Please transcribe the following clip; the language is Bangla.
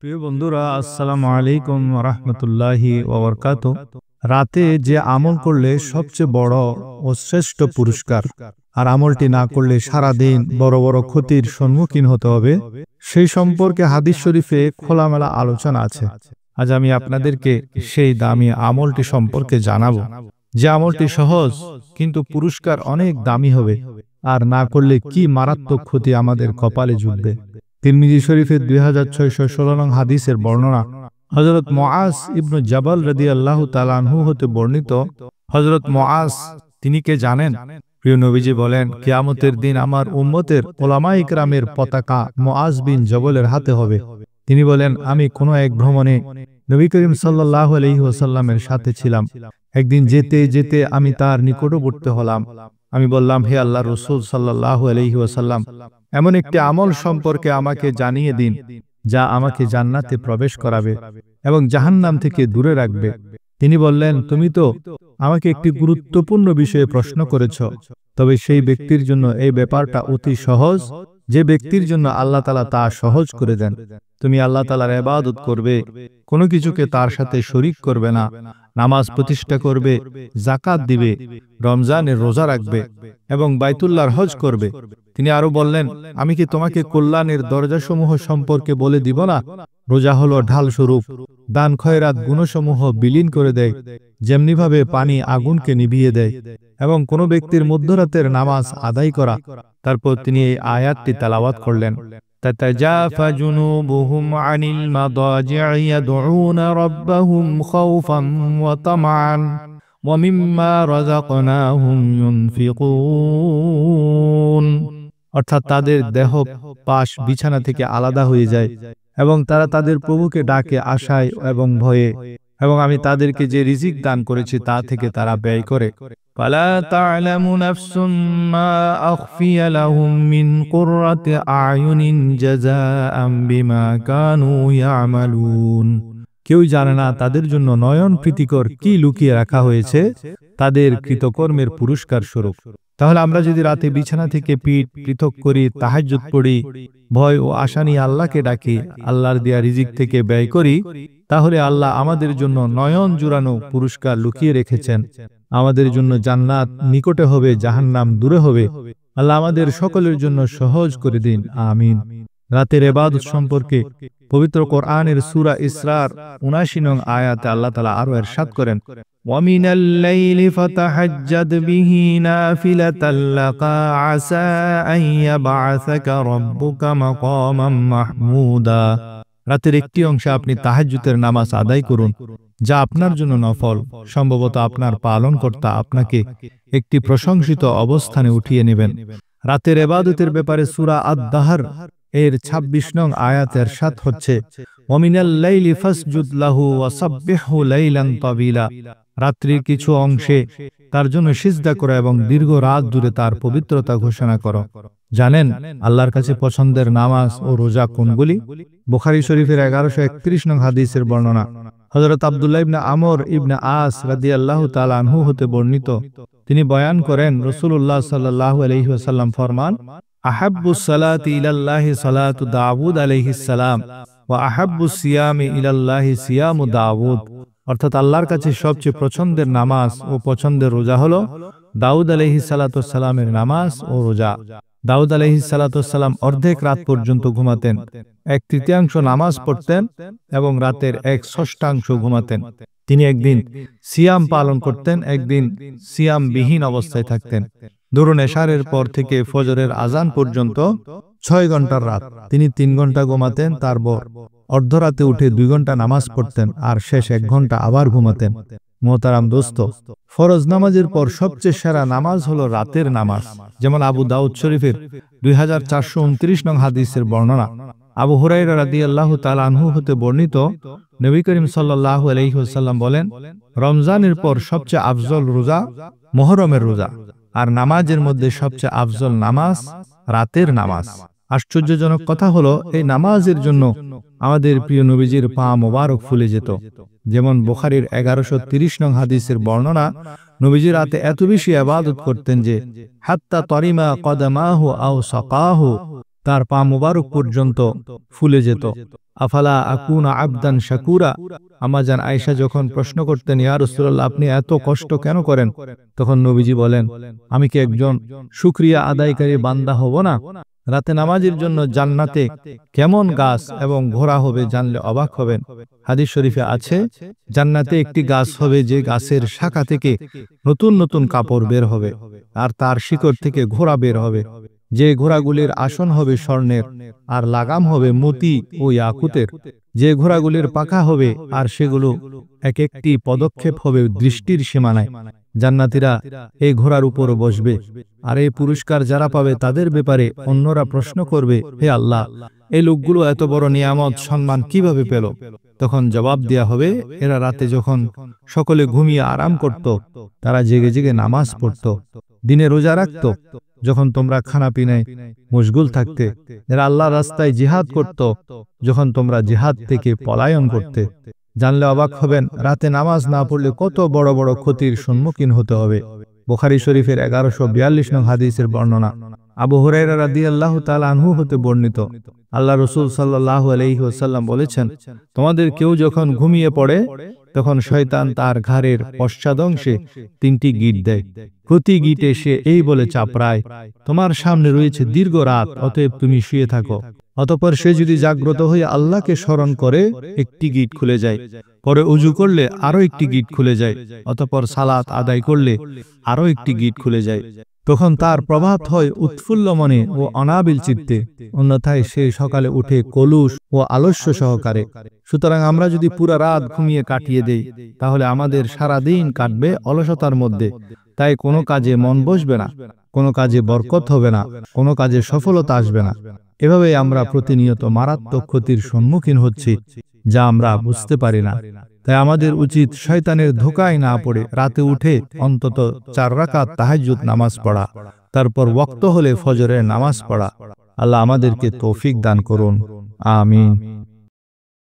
প্রিয় বন্ধুরা, আসসালামু আলাইকুম ওয়া রাহমাতুল্লাহি ওয়া বারাকাতুহু। রাতে যে আমল করলে সবচেয়ে বড় ও শ্রেষ্ঠ পুরস্কার, আর আমলটি না করলে সারা দিন বড় বড় ক্ষতির সম্মুখীন হতে হবে, সেই সম্পর্কে হাদিস শরীফে খোলামেলা আলোচনা আছে। আজ আমি আপনাদেরকে সেই দামি আমলটি সম্পর্কে জানাবো, যে আমলটি সহজ কিন্তু পুরস্কার অনেক দামি হবে, আর না করলে কি মারাত্মক ক্ষতি আমাদের কপালে জুটবে। তিরমিজি শরীফের 2616 নং হাদিসের বর্ণনা হযরত মুআজ ইবনে জাবাল রাদিয়াল্লাহু তাআলা আনহু হতে বর্ণিত। হযরত মুআজ তিনি কে জানেন? প্রিয় নবীজি বলেন, কিয়ামতের দিন আমার উম্মতের উলামায়ে কেরামের পতাকা মুআজ বিন জবলের হাতে হবে। তিনি বলেন, আমি কোনো এক ভ্রমণে নবী করিম সাল্লাল্লাহু আলাইহি ওয়াসাল্লামের সাথে ছিলাম। একদিন যেতে যেতে আমি তার নিকটবর্তী হলাম। আমি বললাম, হে আল্লাহর রাসূল সাল্লাল্লাহু আলাইহি ওয়াসাল্লাম, এমন একটি আমল সম্পর্কে আমাকে জানিয়ে দিন যা আমাকে জান্নাতে প্রবেশ করাবে এবং জাহান্নাম থেকে দূরে রাখবে। তিনি বললেন, তুমি তো আমাকে একটি গুরুত্বপূর্ণ বিষয়ে প্রশ্ন করেছ, তবে সেই ব্যক্তির জন্য এই ব্যাপারটা অতি সহজ যে ব্যক্তির জন্য আল্লাহ তাআলা তা সহজ করে দেন। তুমি আল্লাহ তাআলার ইবাদত করবে, কোনো কিছুকে তার সাথে শরীক করবে না, নামাজ প্রতিষ্ঠা করবে, যাকাত দিবে, রমজানের রোজা রাখবে এবং বাইতুল্লাহর হজ করবে। তিনি আরো বললেন, আমি কি তোমাকে কল্যাণের দরজাসমূহ সম্পর্কে বলে দিব না? রোজা হলো ঢাল স্বরূপ, দান খয়রাত গুণসমূহ বিলীন করে দেয়, যেমনিভাবে পানি আগুনকে নিভিয়ে দেয়, এবং কোন ব্যক্তির মধ্যরাতের নামাজ আদায় করা। তারপর তিনি এই আয়াতটি তেলাওয়াত করলেন, তাতাজাফা জুনুবুহুম আনিল মাদাজি'i ইয়াদউনা রাব্বাহুম খাওফান ওয়া তামআন ওয়া মিম্মা রাযাকনাহুম ইউনফিকুন। অর্থাৎ তাদের দেহ পাশ বিছানা থেকে আলাদা হয়ে যায় এবং তারা তাদের প্রভুকে ডাকে আশায় এবং ভয়ে, এবং আমি তাদেরকে যে রিজিক দান করেছি তা থেকে তারা ব্যয় করে। ফালা তা'লামু নাফসুম মা আখফিয়া লাহুম মিন কুররাতি আয়ুনিন জাযাআম বিমা কানু ইয়ামালুন। কেউ জানে না তাদের জন্য নয়ন প্রীতিকর কি লুকিয়ে রাখা হয়েছে তাদের কৃতকর্মের পুরস্কার স্বরূপ। তাহলে আমরা যদি রাতে বিছানা থেকে পিঠ পৃথক করি, তাহাজ্জুদ পড়ি, ভয় ও আশা নিয়ে আল্লাহকে ডাকি, আল্লাহর দেয়া রিজিক থেকে ব্যয় করি, তাহলে আল্লাহ আমাদের জন্য নয়ন জুড়ানো পুরস্কার লুকিয়ে রেখেছেন। আমাদের জন্য জান্নাত নিকটে হবে, জাহান্নাম দূরে হবে। আল্লাহ আমাদের সকলের জন্য সহজ করে দিন, আমিন। রাতের ইবাদত সম্পর্কে পবিত্র কোরআনের সূরা ইসরার ৭৯ নং আয়াতে আল্লাহ তাআলা আরো ইরশাদ করেন, ওয়া মিনাল লাইলি ফাতাহাজ্জাদ বিহি নাফিলাতাল লাকা আসা আন ইয়াবআসাকা রাব্বুকা মাকামান মাহমুদা। রাতের একটি অংশে আপনি তাহাজ্জুদের নামাজ আদায় করুন, যা আপনার জন্য নফল। সম্ভবত আপনার পালনকর্তা আপনাকে একটি প্রশংসিত অবস্থানে উঠিয়ে নেবেন। রাতের ইবাদতের ব্যাপারে সূরা আদ-দাহর এর ২৬ নং আয়াতের ইরশাদ হচ্ছে, ওয়া মিনাল লাইলি ফাসজুদ লাহু ওয়া সাব্বিহু লাইলান তাবিলা। রাত্রির কিছু অংশে তার জন্য সিজদা করো এবং দীর্ঘ রাত জুড়ে তার পবিত্রতা ঘোষণা করো। জানেন আল্লাহর কাছে পছন্দের নামাজ ও রোজা কোনগুলি? বুখারী শরীফের 1131 নং হাদিসের বর্ণনা হযরত আব্দুল্লাহ ইবনে আমর ইবনে আস রাদিয়াল্লাহু তাআলা আনহু হতে বর্ণিত। তিনি বয়ান করেন, রাসূলুল্লাহ সাল্লাল্লাহু আলাইহি ওয়াসাল্লাম ফরমান, আহাব্বুস সালাতি ইলাল্লাহি সালাতু দাউদ আলাইহিস সালাম ওয়া আহাব্বুস সিয়ামি ইলাল্লাহি সিয়ামু দাউদ। অর্থাৎ আল্লাহর কাছে সবচেয়ে পছন্দের নামাজ ও পছন্দের রোজা হলো দাউদ আলাইহিস সালাতু সালামের নামাজ ও রোজা। দাউদ আলাইহিস সালাতু সালাম অর্ধেক রাত পর্যন্ত ঘুমাতেন, 1/3 নামাজ পড়তেন এবং রাতের 1/6 ঘুমাতেন। তিনি একদিন সিয়াম পালন করতেন, একদিন সিয়াম বিহীন অবস্থায় থাকতেন। ধরুন এশারের পর থেকে ফজরের আজান পর্যন্ত 6 ঘন্টার রাত তিনি 3 ঘন্টা ঘুমাতেন, তারপর অর্ধরাতে উঠে 2 ঘন্টা নামাজ পড়তেন আর শেষ 1 ঘন্টা আবার ঘুমাতেন। মোহতারাম দোস্ত, ফরজ নামাজের পর সবচেয়ে সেরা নামাজ হলো রাতের নামাজ। যেমন আবু দাউদ শরীফের 2429 নং হাদিসের বর্ণনা আবু হুরায়রা রাদিয়াল্লাহু তাআলা আনহু হতে বর্ণিত, নবী করিম সাল্লাল্লাহু আলাইহি ওয়াসাল্লাম বলেন, রমজানের পর সবচেয়ে আফজল রোজা মুহররমের রোজা, আর নামাজের মধ্যে সবচেয়ে আফজল নামাজ রাতের নামাজ। আশ্চর্যজনক কথা হলো, এই নামাজের জন্য আমাদের প্রিয় নবীজির পা মোবারক ফুলে যেত। যেমন বুখারীর 1130 নং হাদিসের বর্ণনা, নবীজি রাতে এত বেশি ইবাদত করতেন যে হাত্তা তরিমা কদমাহু আও সাকাহু, তার পা মুবারক পর্যন্ত ফুলে যেত। আফালা আকুনা আবদান শাকুরা, আমাজান আয়েশা যখন প্রশ্ন করতেন, ইয়া রাসূলুল্লাহ, আপনি এত কষ্ট কেন করেন? তখন নবীজি বলেন, আমি কি একজন শুকরিয়া আদায়কারী বান্দা হব না? রাতে নামাজের জন্য জান্নাতে কেমন গাছ এবং ঘোড়া হবে জানলে অবাক হবেন। হাদিস শরীফে আছে, জান্নাতে একটি গাছ হবে যে গাছের শাখা থেকে নতুন নতুন কাপড় বের হবে, আর তার শিকড় থেকে ঘোড়া বের হবে। যে ঘোড়াগুলির আসন হবে স্বর্ণের, আর লাগাম হবে মতি ও ইয়াকুতের। যে ঘোড়াগুলির পাখা হবে, আর সেগুলো এক একটি পদক্ষেপ হবে দৃষ্টির সীমানায়। জান্নাতীরা এই ঘোড়ার উপর বসবে, আর এই পুরস্কার যারা পাবে তাদের ব্যাপারে অন্যরা প্রশ্ন করবে, হে আল্লাহ, এই লোকগুলো এত বড় নিয়ামত সম্মান কিভাবে পেল? তখন জবাব দেয়া হবে, এরা রাতে যখন সকলে ঘুমিয়ে আরাম করত, তারা জেগে জেগে নামাজ পড়ত, দিনে রোজা রাখত, যখন তোমরা খানা পিনায় মশগুল থাকতে, এরা আল্লাহ রাস্তায় জিহাদ করত, যখন তোমরা জিহাদ থেকে পলায়ন করতে। জানলে অবাক হবেন, রাতে নামাজ না পড়লে কত বড় বড় ক্ষতির সম্মুখীন হতে হবে। বুখারী শরীফের 1142 নং হাদিসের বর্ণনা। আবু হুরায়রা রাদিয়াল্লাহু তাআলা আনহু হতে বর্ণিত, আল্লাহ রাসূল সাল্লাল্লাহু আলাইহি ওয়াসাল্লাম বলেছেন, তোমাদের কেউ যখন ঘুমিয়ে পড়ে, তখন শয়তান তার ঘাড়ের পশ্চাদংশে 3টি গিঁট দেয়। প্রতি গিঁটে সে এই বলে চাপড়ায়, তোমার সামনে রয়েছে দীর্ঘ রাত, অতএব তুমি শুয়ে থাকো। অতঃপর সে যদি জাগ্রত হয়ে আল্লাহকে স্মরণ করে, একটি গিঁট খুলে যায়। পরে উজু করলে আরো একটি গিঁট খুলে যায়। অতঃপর সালাত আদায় করলে আরো একটি গিঁট খুলে যায়। তখন তার প্রভাত হয় উৎফুল্ল মনে ও অনাবিল চিত্তে, অন্যথায় সে সকালে উঠে কলুষ ও আলস্য সহকারে। সুতরাং আমরা যদি পুরা রাত ঘুমিয়ে কাটিয়ে দেই, তাহলে আমাদের সারা দিন কাটবে অলসতার মধ্যে। তাই কোনো কাজে মন বসবে না, কোনো কাজে বরকত হবে না, কোনো কাজে সফলতা আসবে না। এভাবে আমরা প্রতিনিয়ত মারাত্মক ক্ষতির সম্মুখীন হচ্ছি, যা আমরা বুঝতে পারি না। তাই আমাদের উচিত শয়তানের ধোঁকায় না পড়ে রাতে উঠে অন্তত 4 রাকাত তাহাজ্জুদ নামাজ পড়া, তারপর ওয়াক্ত হলে ফজরের নামাজ পড়া। আল্লাহ আমাদেরকে তৌফিক দান করুন। আমিন।